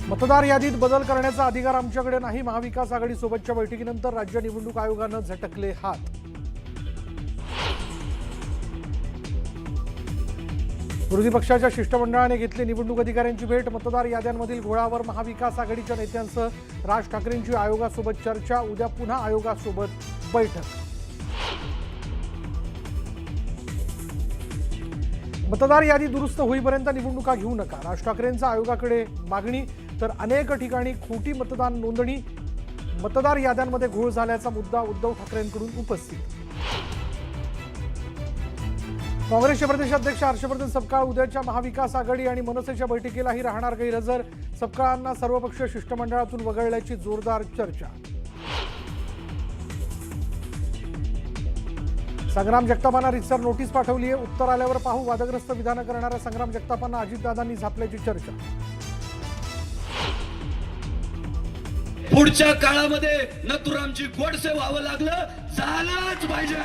मतदार यादीत बदल करण्याचा अधिकार आमच्याकडे नाही. महाविकास आघाडी सोबतच्या बैठकीनंतर राज्य निवडणूक आयोगानं झटकले हात. विरोधी पक्षाच्या शिष्टमंडळाने घेतली निवडणूक अधिकाऱ्यांची भेट. मतदार याद्यांमधील घोळावर महाविकास आघाडीच्या नेत्यांसह राज ठाकरेंची आयोगासोबत चर्चा. उद्या पुन्हा आयोगासोबत बैठक. मतदार यादी दुरुस्त होईपर्यंत निवडणुका घेऊ नका, राज ठाकरेंचा आयोगाकडे मागणी. तर अनेक ठिकाणी खोटी मतदान नोंदणी, मतदार याद्यांमध्ये घोळ झाल्याचा मुद्दा उद्धव ठाकरेंकडून उपस्थित. काँग्रेसचे प्रदेशाध्यक्ष हर्षवर्धन सपकाळ उद्याच्या महाविकास आघाडी आणि मनसेच्या बैठकीलाही राहणार गैरहजर. सपकाळांना सर्वपक्षीय शिष्टमंडळातून वगळल्याची जोरदार चर्चा. संग्राम जगतापांना रितसर नोटीस पाठवली आहे. उत्तर आल्यावर पाहू. वादग्रस्त विधानं करणाऱ्या संग्राम जगतापांना अजितदादांनी झापल्याची चर्चा. पुढच्या काळामध्ये नथुरामची गोडसे व्हावं लागलं, झालंच पाहिजे.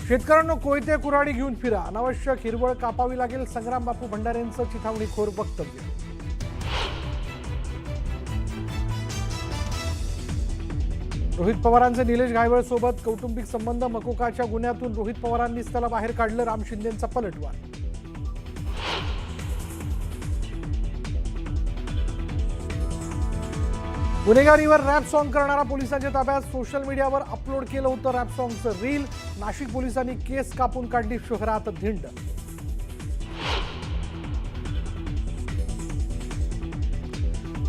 शेतकऱ्यांना कोयते कुऱ्हाडी घेऊन फिरा, अनावश्यक हिरवळ कापावी लागेल. संग्राम बापू भंडारेंचं चिथावणीखोर वक्तव्य. रोहित पवारांचे निलेश घायवळ सोबत कौटुंबिक संबंध. मकोकाच्या गुन्ह्यातून रोहित पवारांनीच त्याला बाहेर काढलं. राम शिंदेंचा पलटवार. गुन्हेगारीवर रॅप सॉन्ग करणारा पोलिसांच्या ताब्यात. सोशल मीडियावर अपलोड केलं होतं रॅप सॉन्गचं रील. नाशिक पोलिसांनी केस कापून काढली. शहरात धिंड.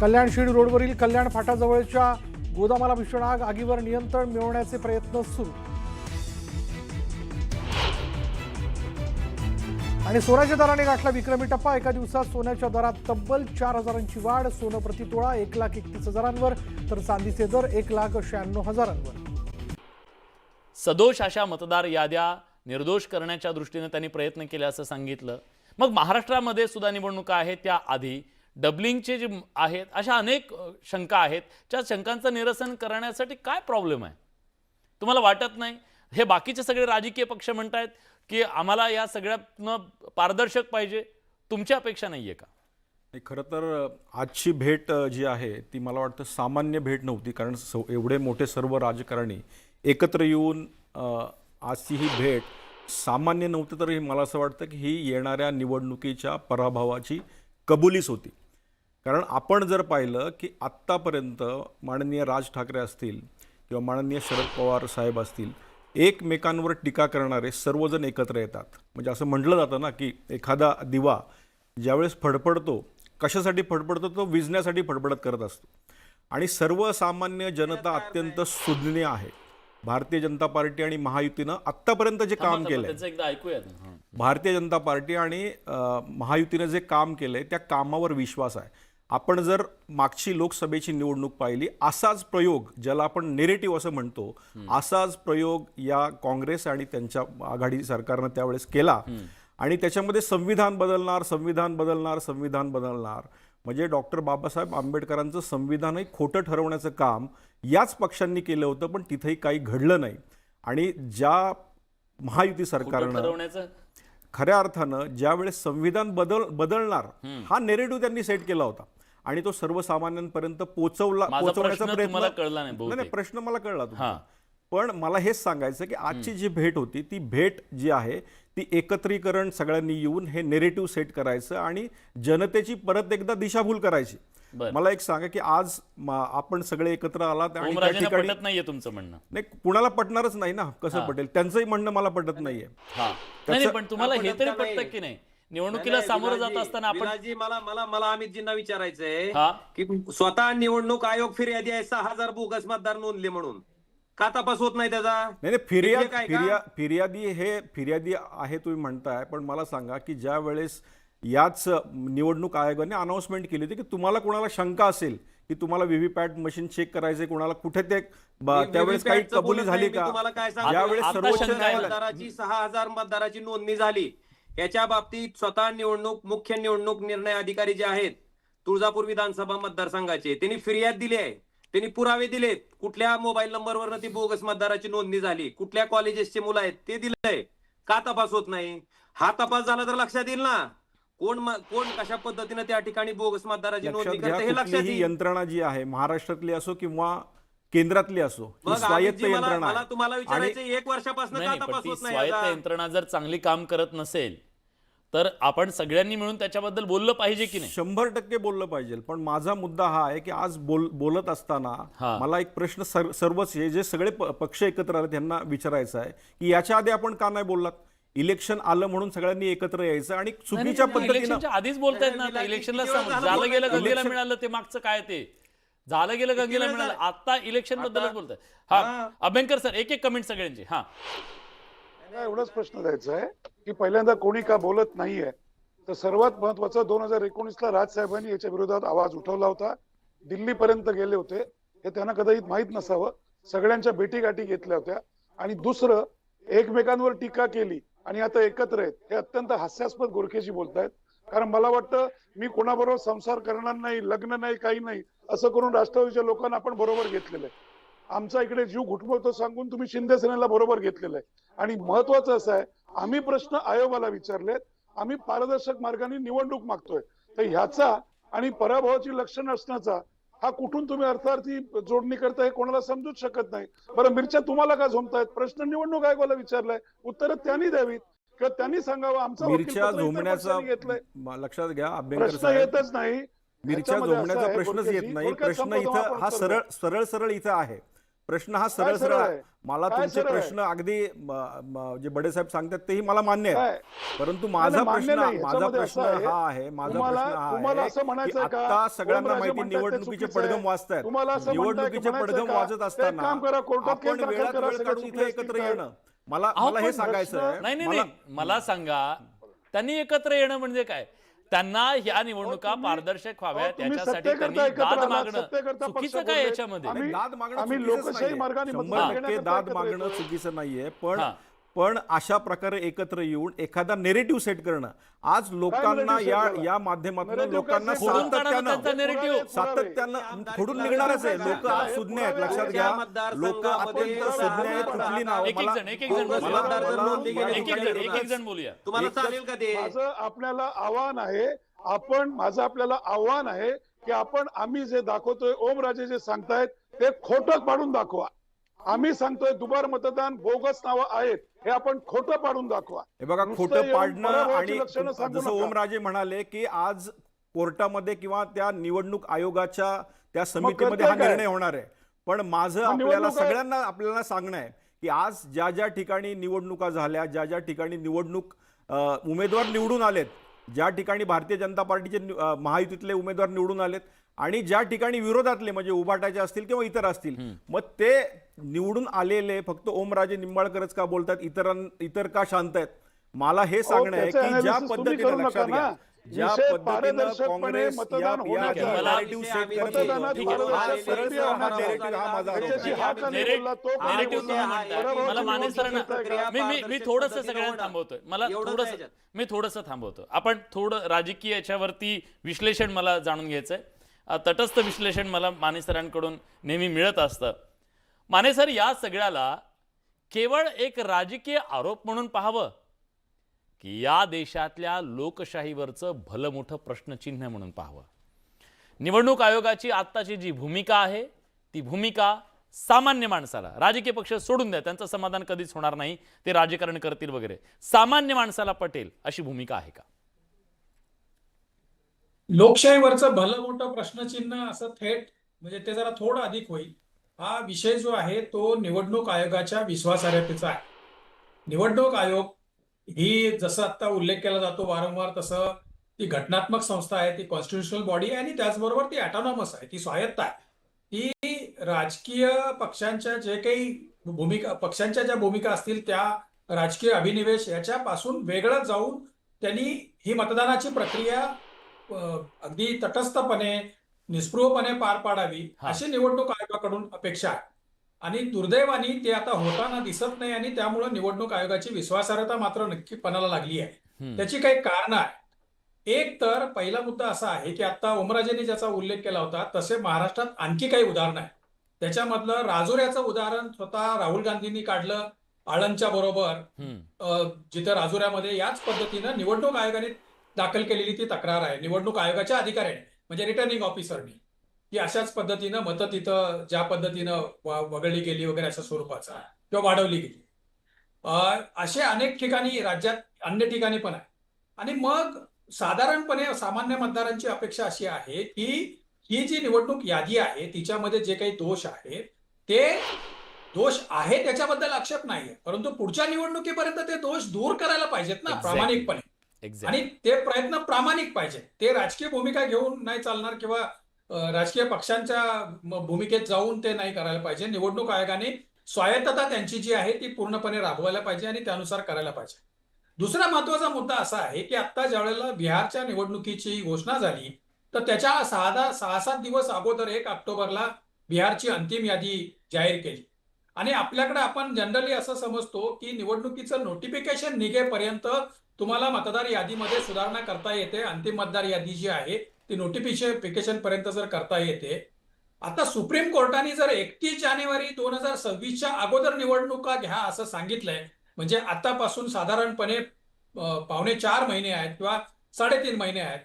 कल्याण शिर्डी रोडवरील कल्याण फाटाजवळच्या गोदामाला भीषण आग. आगीवर नियंत्रण मिळवण्याचे प्रयत्न सुरू. आणि सोन्याच्या दराने गाठला विक्रमी टप्पा. एका दिवसात सोन्याच्या दरात तब्बल 4,000ची वाढ. सोनं प्रतितोळा 1,31,000वर, तर चांदीचे दर 1,96,000वर. सदोष अशा मतदार याद्या निर्दोष करण्याच्या दृष्टीने त्यांनी प्रयत्न केले असं सांगितलं. मग महाराष्ट्रामध्ये सुद्धा निवडणुका आहेत, त्या आधी डबलिंगचे जे आहेत अशा अनेक शंका आहेत. त्या शंकांचं निरसन करण्यासाठी काय प्रॉब्लेम आहे? तुम्हाला वाटत नाही हे बाकीचे सगळे राजकीय पक्ष म्हणतायत की आम्हाला या सगळ्यातनं पारदर्शक पाहिजे, तुमची अपेक्षा नाहीये का? खरं तर आजची भेट जी आहे ती मला वाटतं सामान्य भेट नव्हती, कारण एवढे मोठे सर्व राजकारणी एकत्र येऊन आजची ही भेट सामान्य नव्हती. तर मला असं वाटतं की ही येणाऱ्या निवडणुकीच्या पराभवाची कबुलीच होती. कारण आपण जर पाहिलं की आत्तापर्यंत माननीय राज ठाकरे असतील किंवा माननीय शरद पवार साहेब असतील, एकमेकांवर टीका करणारे सर्वजण एकत्र येतात. म्हणजे असं म्हटलं जातं ना की एखादा दिवा ज्यावेळेस फडफडतो, कशासाठी फडफडतो? तो विझण्यासाठी फडफडत करत असतो. आणि सर्वसामान्य जनता अत्यंत सुज्ञ आहे. भारतीय जनता पार्टी आणि महायुतीनं आत्तापर्यंत जे काम केलंय, एकदा ऐकूया. भारतीय जनता पार्टी आणि महायुतीनं जे काम केलंय त्या कामावर विश्वास आहे. आपण जर मागची लोकसभेची निवडणूक पाहिली, असाच प्रयोग, ज्याला आपण नेरेटिव्ह असं म्हणतो, असाच प्रयोग या काँग्रेस आणि त्यांच्या आघाडी सरकारनं त्यावेळेस केला. आणि त्याच्यामध्ये संविधान बदलणार, संविधान बदलणार, संविधान बदलणार, म्हणजे डॉक्टर बाबासाहेब आंबेडकरांचं संविधानही खोटं ठरवण्याचं काम याच पक्षांनी केलं होतं. पण तिथेही काही घडलं नाही. आणि ज्या महायुती सरकारनं खऱ्या अर्थानं ज्यावेळेस संविधान बदलणार हा नेरेटिव्ह त्यांनी सेट केला होता आणि तो सर्वसामान्यांपर्यंत पोहोचवण्याचा प्रयत्न. नाही, प्रश्न मला कळला तुमचा. पण मला हेच सांगायचं की आजची जी भेट होती, ती भेट जी आहे ती एकत्रीकरण, सगळ्यांनी येऊन हे नेरेटिव्ह सेट करायचं आणि जनतेची परत एकदा दिशाभूल करायची. मला एक सांगा की आज आपण सगळे एकत्र आलात आणि त्या ठिकाणी नाहीये तुमचं म्हणणं. नाही, कुणाला पटणारच नाही ना, कसं पटेल? त्यांचंही म्हणणं मला पटत नाहीये. नाही, पण तुम्हाला हे तरी पटतं की नाही? निवडणुकीला सामोरं जात असताना आपण मला अमितजींना विचारायचंय की स्वतः निवडणूक आयोग फिर्यादी आहे 6,000 बोगस मतदार नोंदले म्हणून, का तपास होत नाही त्याचा? नाही, फिर्यादी आहे तुम्ही म्हणताय. पण मला सांगा की ज्या वेळेस याच निवडणूक आयोगाने अनाउन्समेंट केली होती की तुम्हाला कोणाला शंका असेल की तुम्हाला व्हीव्हीपॅट मशीन चेक करायचे कोणाला कुठे, ते त्यावेळेस काही कबुली झाली का? ज्यावेळेस सर्वोच्च न्यायालयाची 6,000 मतदाराची नोंदणी झाली, याच्या बाबतीत स्वतः मुख्य निवडणूक निर्णय अधिकारी जे आहेत तुळजापूर विधानसभा मतदारसंघाचे, त्यांनी फिर्याद दिली आहे. त्यांनी पुरावे दिलेत. कुठल्या मोबाईल नंबरवर ती बोगस मतदाराची नोंदणी झाली, कुठल्या कॉलेजेसचे मुलं आहेत ते दिलंय. का तपास होत नाही? हा तपास झाला तर लक्षात येईल ना. कोण कशा पद्धतीने त्या ठिकाणी बोगस मतदाराची लक्षात नोंदणी घ्या, करते हे लक्षात कुठलीही येईल. यंत्रणा जी आहे महाराष्ट्रातली असो किंवा केंद्रातली असो, ही मग स्वायत्त अमितजी, यंत्रणा मला आहे. तुम्हाला आणि विचारायचं 1 वर्षापासून नाही का नाही, पण तपास ती होत नाही स्वायत्त याचा? यंत्रणा जर चांगली काम करत नसेल तर आपण सगळ्यांनी मिळून त्याच्याबद्दल बोललं पाहिजे की नाही? 100% बोललं पाहिजे. पण माझा मुद्दा हा आहे की आज बोलत असताना हा. मला एक प्रश्न सर्वच हे जे सगळे पक्ष एकत्र आले त्यांना विचारायचा आहे की याच्या आधी आपण का नाही बोललात? इलेक्शन आलं म्हणून सगळ्यांनी एकत्र यायचं आणि चुकीच्या पद्धतीनं इलेक्शनच्या आधीच बोलतायत ना, इलेक्शनला किती वेळ झालं झालं गेलं बोलतायत? गंगेला मिळालं ते मागचं काय ते झालं गेलं गंगेला वेळ मिळालं, झालं? आता इलेक्शन बद्दलच आता- बोलताय. हा हा. अभ्यंकर सर, एक कमेंट सगळ्यांची. हा मला एवढाच प्रश्न द्यायचा आहे की पहिल्यांदा कोणी का बोलत नाहीये, तर सर्वात महत्वाचं 2019ला राजसाहेबांनी याच्या विरोधात आवाज उठवला होता, दिल्लीपर्यंत गेले होते, हे त्यांना कदाचित माहीत नसावं. सगळ्यांच्या भेटीगाठी घेतल्या होत्या आणि दुसरं एकमेकांवर टीका केली आणि आता एकत्र आहेत, हे अत्यंत हास्यास्पद गोरखेजी बोलतायत. कारण मला वाटतं मी कोणाबरोबर संसार करणार नाही, लग्न नाही, काही नाही असं करून राष्ट्रवादीच्या लोकांना आपण बरोबर घेतलेलं आहे. आमचा इकडे जीव घुटमळतो सांगून तुम्ही शिंदे सेनेला बरोबर घेतलेलं आहे. आणि महत्वाचं असं आहे, आम्ही प्रश्न आयोगाला विचारलेत, आम्ही पारदर्शक मार्गाने निवडणूक मागतोय, तर ह्याचा आणि पराभवाची लक्षण असण्याचा हा कुठून तुम्ही अर्थार्थी जोडणी करता हे कोणाला समजूच शकत नाही. बरं, मिरच्या तुम्हाला का झोमतायत? प्रश्न निवडणूक आयोगाला विचारलाय, उत्तर त्यांनी द्यावीत किंवा त्यांनी सांगावं. आमचा मिरच्या वकीलपत्र इतर झोमण्याचा पक्षाने घेतलंय, लक्षात घ्या अभ्यंकर प्रश्न साहेब, येतच नाही. मिरच्या ह्याच्यामध्ये असं झोमण्याचा आहे, प्रश्नच येत गोरखेजी, नाही. थोडक्यात प्रश्न संपवतो इथं आपण हा सर्व. सरळ इथं आहे. प्रश्न हा सरळ सरळ आहे? मला काय तुमचे सरळ आहे? प्रश्न अगदी जे बडे साहेब सांगतात तेही मला मान्य आहे. काय? परंतु नाही, मान्य नाही. माझा ह्याच्यामध्ये प्रश्न असं आहे, हा आहे माझा तुम्हाला प्रश्न हा असं आहे म्हणायचं की का आता सगळ्यांना ओमराजे माहिती म्हणतात ते निवडणुकीचे चुकीचं आहे? पडघम वाजतायत. तुम्हाला असं म्हणताय की निवडणुकीचे म्हणायचं पडघम का? वाजत ते असताना काम करा, कोर्टात आपण केस दाखल वेळात करा, वेळ सगळं काढून इथे चुकलं एकत्र असतील येणं तर. मला हे पण सांगायचं आहे. नाही नाही नाही, मला सांगा त्यांनी एकत्र येणं म्हणजे काय? त्यांना ह्या निवडणुका पारदर्शक व्हाव्या तुम्ही त्याच्यासाठी सत्तेकरता त्यांनी एकत्र दाद आलात, मागणं सत्तेकरता पक्ष चुकीचं काय बोलले. याच्यामध्ये? आम्ही- दाद मागणं आम्ही चुकीचंच लोकशाही नाहीये. मार्गाने मतदान 100% घेण्याकरता दाद एकत्र मागणं येतोय. चुकीचं नाहीये. हा. पण अशा प्रकारे एकत्र येऊन एखादा नेरेटिव्ह सेट करणं आज लोकांना narrative set झाला? या माध्यमातून narrative लोकांना काय set फोडून काढा ना त्यांचा सातत्यानं narrative. सातत्यानं फोडून निघणारच आहे. लोक आज सुज्ञ आहेत, लक्षात घ्या. लोक अत्यंत सुज्ञ आहेत. कुठली नाव एक एक जण एक एक जण बोलूया. तुम्हाला चालेल का ते? माझं आपल्याला आव्हान आहे की आम्ही जे दाखवतोय, ओमराजे जे सांगतायत ते खोटं पाडून दाखवा. आम्ही सांगतोय दुबार मतदान, बोगस नावं आहेत, हे आपण खोटं पाडून दाखवा. हे बघा, नुसतं खोटं येऊन पाडणं पराभवाची आणि लक्षणं सांगू जसं नका. ओमराजे म्हणाले की आज कोर्टामध्ये किंवा त्या निवडणूक आयोगाच्या त्या समितीमध्ये हा करतोय काय? निर्णय होणार आहे. पण माझं मग आपल्याला निवडणूक आहे. सगळ्यांना आपल्याला सांगणं आहे की आज ज्या ज्या ठिकाणी निवडणुका झाल्या, ज्या ज्या ठिकाणी उमेदवार निवडून आलेत, ज्या ठिकाणी भारतीय जनता पार्टीचे महायुतीतले उमेदवार निवडून आलेत आणि ज्या ठिकाणी विरोधातले म्हणजे उभाटाचे असतील किंवा इतर असतील, मग ते निवडून आलेले फक्त ओमराजे निंबाळकरच का बोलतात, इतर का शांत आहेत? मला हे सांगणं आहे त्याचं की ज्या analysis तुम्ही पद्धतीने करू लक्षात नका घ्या, ना. ज्या विषय पद्धतीनं पारदर्शकपणे काँग्रेस मतदान होण्याचा आहे. narrative set आम्ही- करते, मतदानात ठीक आहे. पारदर्शक सरळ प्रक्रिया हा होण्याचा. narrative हा माझा आरोप त्याच्याशी आहे. हा का नाही बोलला, तो का नाही नेरेटिव्ह बोलला? तुम्ही म्हणताय. बरोबर, मला तुम्ही माने म्हणू सरांना शकताय का? मी थोडंसं सगळ्यांना थांबवतोय. मी थोडंसं थांबवतो. आपण थोडं राजकीय याच्यावरती विश्लेषण मला जाणून घ्यायचंय. तटस्थ विश्लेषण मला माने सरांकडून नेहमी मिळत असतं. माने सर, या सगळ्याला केवळ एक राजकीय आरोप म्हणून पाहावं की या देशातल्या लोकशाहीवरचं भलं मोठं प्रश्नचिन्ह म्हणून पाहावं? निवडणूक आयोगाची आत्ताची जी भूमिका आहे ती भूमिका सामान्य माणसाला, राजकीय पक्ष सोडून द्या, त्यांचं समाधान कधीच होणार नाही, ते राजकारण करतील वगैरे, सामान्य माणसाला पटेल अशी भूमिका आहे का? लोकशाहीवरचं भलं मोठं प्रश्नचिन्ह असं थेट म्हणजे ते जरा थोडं अधिक होईल. हा विषय जो आहे तो निवडणूक आयोगाच्या विश्वासार्हतेचा आहे. निवडणूक आयोग ही जसं आता उल्लेख केला जातो वारंवार, तसं ती घटनात्मक संस्था आहे, ती कॉन्स्टिट्युशनल बॉडी आहे आणि त्याचबरोबर ती ऑटोनॉमस आहे, ती स्वायत्त आहे. ती राजकीय पक्षांच्या जे काही पक्षांच्या ज्या भूमिका असतील त्या राजकीय अभिनिवेश याच्यापासून वेगळं जाऊन त्यांनी ही मतदानाची प्रक्रिया अगदी तटस्थपणे, निस्पृहपणे पार पाडावी अशी निवडणूक आयोगाकडून अपेक्षा आहे. आणि दुर्दैवाने ते आता होताना दिसत नाही आणि त्यामुळे निवडणूक आयोगाची विश्वासार्हता मात्र नक्की पणाला लागली आहे. त्याची काही कारणं आहेत. एक तर पहिला मुद्दा असा आहे की आता ओमराजेंनी ज्याचा उल्लेख केला होता तसे महाराष्ट्रात आणखी काही उदाहरणं आहेत. त्याच्यामधलं राजुऱ्याचं उदाहरण स्वतः राहुल गांधींनी काढलं आळंदच्या बरोबर, जिथं राजुऱ्यामध्ये याच पद्धतीनं निवडणूक आयोगाने दाखल केलेली ती तक्रार आहे निवडणूक आयोगाच्या अधिकाऱ्याने म्हणजे रिटर्निंग ऑफिसरनी, की अशाच पद्धतीनं मतं तिथं ज्या पद्धतीनं वगळली गेली वगैरे अशा स्वरूपाचा किंवा वाढवली गेली. असे अनेक ठिकाणी राज्यात अन्य ठिकाणी पण आहे. आणि मग साधारणपणे सामान्य मतदारांची अपेक्षा अशी आहे की ही जी निवडणूक यादी आहे तिच्यामध्ये जे काही दोष आहेत ते दोष आहे त्याच्याबद्दल आक्षेप नाहीये, परंतु पुढच्या निवडणुकीपर्यंत ते दोष दूर करायला पाहिजेत ना Exactly. प्रामाणिकपणे. एक्झॅक्ट. आणि ते प्रयत्न प्रामाणिक पाहिजे. ते राजकीय भूमिका घेऊन नाही चालणार किंवा राजकीय पक्षांच्या भूमिकेत जाऊन ते नाही करायला पाहिजे. निवडणूक आयोगाने स्वायत्तता त्यांची जी आहे ती पूर्णपणे राबवायला पाहिजे आणि त्यानुसार करायला पाहिजे. दुसरा महत्वाचा मुद्दा असा आहे की आता ज्यावेळेला बिहारच्या निवडणुकीची घोषणा झाली तर त्याच्या 6-7 दिवस अगोदर 1 ऑक्टोबरला बिहारची अंतिम यादी जाहीर केली. आणि आपल्याकडे आपण जनरली असं समजतो की निवडणुकीचं नोटिफिकेशन निघेपर्यंत तुम्हाला मतदार यादीमध्ये सुधारणा करता येते. अंतिम मतदार यादी जी आहे ती नोटिफिकेशन पर्यंत जर करता येते. आता सुप्रीम कोर्टाने जर 31 जानेवारी 2026च्या अगोदर निवडणुका घ्या असं सांगितलंय, म्हणजे आतापासून साधारणपणे 3.25 महिने आहेत किंवा 3.5 महिने आहेत.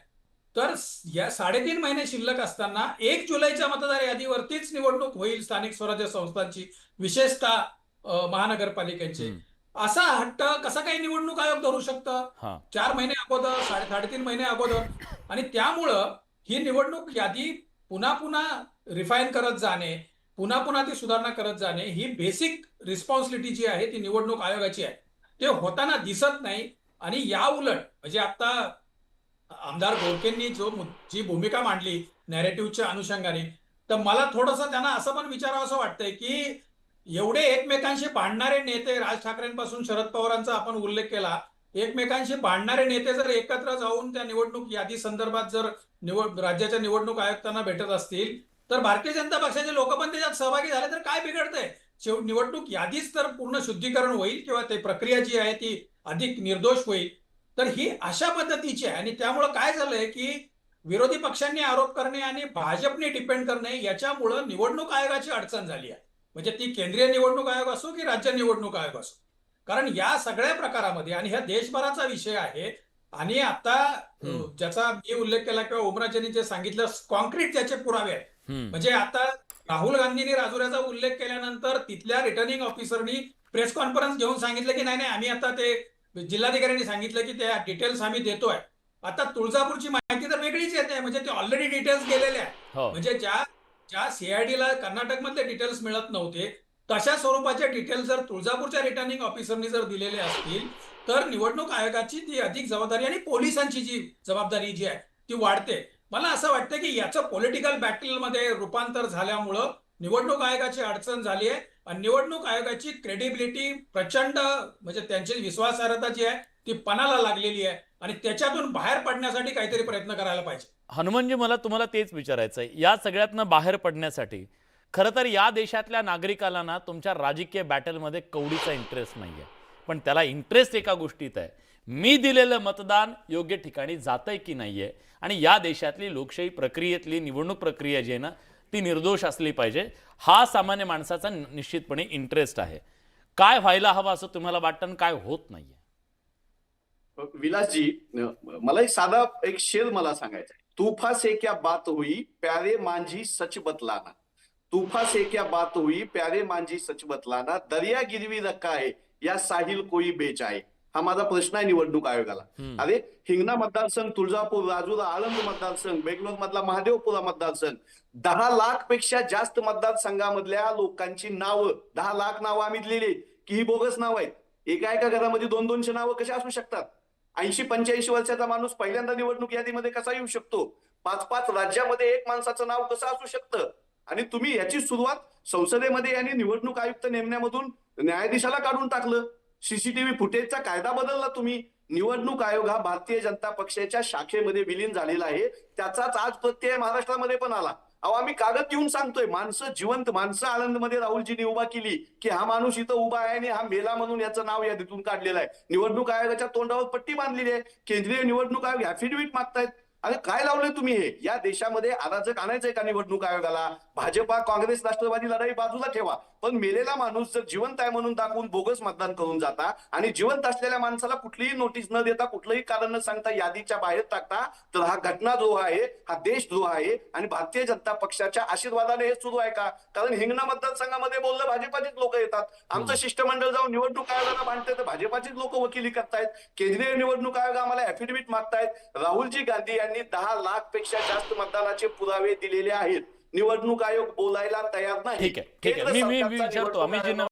तर या 3.5 महिने शिल्लक असताना 1 जुलैच्या मतदार यादीवरतीच निवडणूक होईल स्थानिक स्वराज्य संस्थांची, विशेषतः महानगरपालिकांची. असा हट्ट कसा काही निवडणूक आयोग धरू शकतं? हा. 4 महिने अगोदर, 3.5 महिने अगोदर. आणि त्यामुळं ही निवडणूक यादी पुन्हा पुन्हा रिफाईन करत जाणे, पुन्हा पुन्हा ती सुधारणा करत जाणे, ही बेसिक रिस्पॉन्सिबिलिटी जी आहे ती निवडणूक आयोगाची आहे. ते होताना दिसत नाही. आणि या उलट म्हणजे आता आमदार गोरखेंनी जी भूमिका मांडली नॅरेटिव्हच्या अनुषंगाने, तर मला थोडंसं त्यांना असं पण विचारावं असं वाटतंय की एवढे एकमेकांशी भांडणारे नेते, राज ठाकरेंपासून शरद पवारांचा आपण उल्लेख केला, एकमेकांशी भांडणारे नेते जर एकत्र जाऊन त्या निवडणूक यादी संदर्भात जर राज्याच्या निवडणूक आयुक्तांना भेटत असतील तर भारतीय जनता पक्षाचे लोक पण त्याच्यात सहभागी झाले तर काय बिघडतंय? निवडणूक यादीच तर पूर्ण शुद्धीकरण होईल किंवा ते प्रक्रिया जी आहे ती अधिक निर्दोष होईल. तर ही अशा पद्धतीची आहे. आणि त्यामुळं काय झालंय की विरोधी पक्षांनी आरोप करणे आणि भाजपने डिपेंड करणे याच्यामुळं निवडणूक आयोगाची अडचण झाली आहे. म्हणजे ती केंद्रीय निवडणूक आयोग असो की राज्य निवडणूक आयोग असो, कारण या सगळ्या प्रकारामध्ये आणि हा देशभराचा विषय आहे. आणि आता ज्याचा मी उल्लेख केला किंवा ओमराजेंनी जे सांगितलं कॉन्क्रीट ज्याचे पुरावे आहेत, म्हणजे आता राहुल गांधींनी राजुऱ्याचा उल्लेख केल्यानंतर तिथल्या रिटर्निंग ऑफिसरनी प्रेस कॉन्फरन्स घेऊन सांगितलं की नाही आम्ही आता ते जिल्हाधिकाऱ्यांनी सांगितलं की त्या डिटेल्स आम्ही देतोय. आता तुळजापूरची माहिती तर वेगळीच येते, म्हणजे ते ऑलरेडी डिटेल्स गेलेले आहेत. म्हणजे ज्या सीआयडीला कर्नाटकमधले डिटेल्स मिळत नव्हते तशा स्वरूपाचे डिटेल्स जर तुळजापूरच्या रिटर्निंग ऑफिसरनी जर दिलेले असतील तर निवडणूक आयोगाची ती अधिक जबाबदारी आणि पोलिसांची जी जबाबदारी जी आहे ती वाढते. मला असं वाटतं की याचं पॉलिटिकल बॅटलमध्ये रूपांतर झाल्यामुळं निवडणूक आयोगाची अडचण झाली आहे. आणि निवडणूक आयोगाची क्रेडिबिलिटी प्रचंड म्हणजे त्यांची विश्वासार्हता जी आहे ती पणाला लागलेली आहे. आणि त्याच्यातून बाहेर पडण्यासाठी काहीतरी प्रयत्न करायला पाहिजे. हनुमानजी, मला तुम्हाला तेच विचारायचं आहे. या सगळ्यातनं बाहेर पडण्यासाठी खरं तर या देशातल्या नागरिकाला ना तुमच्या राजकीय बॅटलमध्ये कवडीचा इंटरेस्ट नाही आहे, पण त्याला इंटरेस्ट एका गोष्टीत आहे, मी दिलेलं मतदान योग्य ठिकाणी जातंय की नाही आहे. आणि या देशातली लोकशाही प्रक्रियेतली निवडणूक प्रक्रिया जी आहे ना ती निर्दोष असली पाहिजे, हा सामान्य माणसाचा निश्चितपणे इंटरेस्ट आहे. काय व्हायला हवं असं तुम्हाला वाटतं आणि काय होत नाहीये? विलासजी, मला एक साधा एक शेर मला सांगायचा आहे. तूफा से क्या बात हुई प्यारे मांझी सच बतलाना, तूफा से क्या बात हुई प्यारे मांझी सच बतलाना, दरिया गिरवी रखा है या साहिल कोई बेचाए. हा माझा प्रश्न आहे निवडणूक आयोगाला. अरे हिंगणा मतदारसंघ, तुळजापूर, राजुरा, आळंद मतदारसंघ, बेंगलोर मधला महादेवपुरा मतदारसंघ, 10 लाख पेक्षा जास्त मतदारसंघामधल्या लोकांची नावं, 10 लाख नावं आम्ही दिलेली की ही बोगस नाव आहेत. एका घरामध्ये 200-200 नावं कशी असू शकतात? 80-85 वर्षाचा माणूस पहिल्यांदा निवडणूक यादीमध्ये कसा येऊ शकतो? 5-5 राज्यामध्ये एक माणसाचं नाव कसं असू शकतं? आणि तुम्ही याची सुरुवात संसदेमध्ये आणि निवडणूक आयुक्त नेमण्यामधून न्यायाधीशाला काढून टाकलं. सीसीटीव्ही फुटेजचा कायदा बदलला तुम्ही. निवडणूक आयोग हा भारतीय जनता पक्षाच्या शाखेमध्ये विलीन झालेला आहे. त्याचाच आज प्रत्यय महाराष्ट्रामध्ये पण आला. अहो, आम्ही कागद घेऊन सांगतोय, माणसं जिवंत माणसं आनंदमध्ये राहुलजींनी उभा केली की हा माणूस इथं उभा आहे आणि हा मेला म्हणून याचं नाव यादीतून काढलेलं आहे. निवडणूक आयोगाच्या तोंडावर पट्टी बांधलेली आहे. केंद्रीय निवडणूक आयोग ऍफिडेव्हिट मागतायत. अरे काय लावलंय तुम्ही हे? या देशामध्ये अराजक आणायचंय का निवडणूक आयोगाला? भाजपा काँग्रेस राष्ट्रवादी लढाई बाजूला ठेवा, पण मेलेला माणूस जर जिवंत आहे म्हणून दाखवून बोगस मतदान करून जाता आणि जिवंत असलेल्या माणसाला कुठलीही नोटीस न देता कुठलंही कारण न सांगता यादीच्या बाहेर टाकता, तर हा घटनाद्रोह आहे, हा देशद्रोह आहे. आणि भारतीय जनता पक्षाच्या आशीर्वादाने हे सुरू आहे का? कारण हिंगणा मतदारसंघामध्ये बोललं भाजपाचीच लोक येतात. आमचं शिष्टमंडळ जाऊन निवडणूक आयोगाला मांडते तर भाजपाचीच लोक वकिली करतायत. केंद्रीय निवडणूक आयोग आम्हाला ऍफिडेव्हिट मागतायत. राहुलजी गांधी यांनी 10 लाख पेक्षा जास्त मतदानाचे पुरावे दिलेले आहेत. निवडणूक आयोग बोलायला तयार नाही. ठीक आहे. मी विचारतो अमितजींना